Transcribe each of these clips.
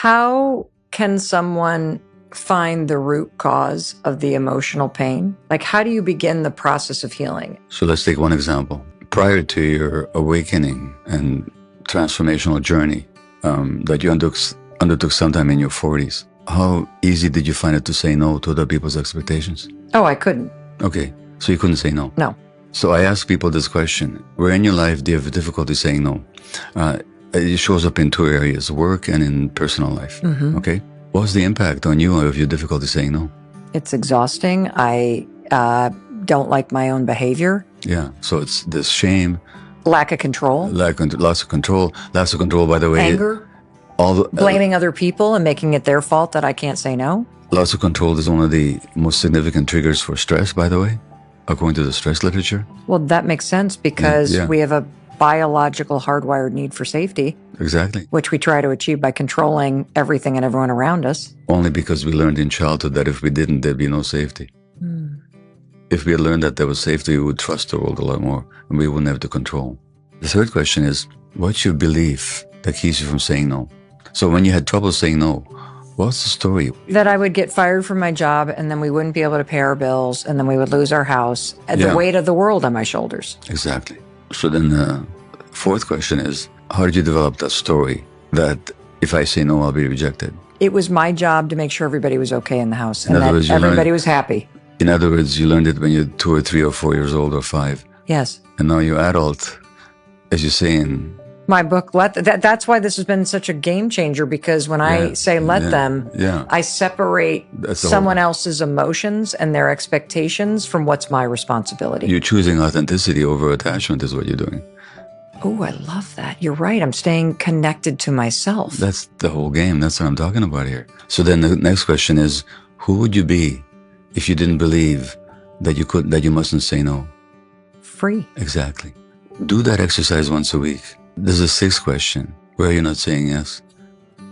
How can someone find the root cause of the emotional pain? Like, how do you begin the process of healing? So let's take one example. Prior to your awakening and transformational journey that you undertook sometime in your 40s, how easy did you find it to say no to other people's expectations? Oh, I couldn't. Okay, so you couldn't say no? No. So I ask people this question: where in your life do you have difficulty saying no? It shows up in two areas, work and in personal life. Mm-hmm. Okay? What's the impact on you of your difficulty saying no? It's exhausting. I don't like my own behavior. Yeah, so it's this shame. Lack of control. Lots of control. Lots of control, by the way. Anger. All blaming other people and making it their fault that I can't say no. Lots of control is one of the most significant triggers for stress, by the way, according to the stress literature. Well, that makes sense because we have a biological hardwired need for safety. Exactly. Which we try to achieve by controlling everything and everyone around us. Only because we learned in childhood that if we didn't, there'd be no safety. If we had learned that there was safety, we would trust the world a lot more and we wouldn't have to control. The third question is, what's your belief that keeps you from saying no? So when you had trouble saying no, what's the story? That I would get fired from my job and then we wouldn't be able to pay our bills and then we would lose our house. The weight of the world on my shoulders. Exactly. So then the fourth question is, how did you develop that story that if I say no, I'll be rejected? It was my job to make sure everybody was okay in the house and that everybody was happy. In other words, you learned it when you're 2 or 3 or 4 years old or 5. Yes. And now you're adult, as you say in my book, that's why this has been such a game changer, because when I say let them, I separate someone else's emotions and their expectations from what's my responsibility. You're choosing authenticity over attachment is what you're doing. Oh, I love that. You're right. I'm staying connected to myself. That's the whole game. That's what I'm talking about here. So then the next question is, who would you be if you didn't believe that you mustn't say no? Free. Exactly. Do that exercise once a week. There's a sixth question. Where are you not saying yes?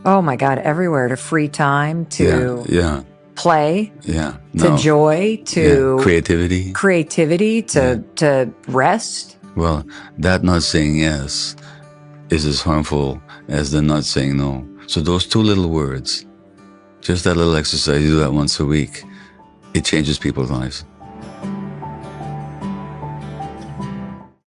Oh my God, everywhere. To free time, to play, to joy, to creativity, to rest. Well, that not saying yes is as harmful as the not saying no. So those two little words, just that little exercise, you do that once a week, it changes people's lives.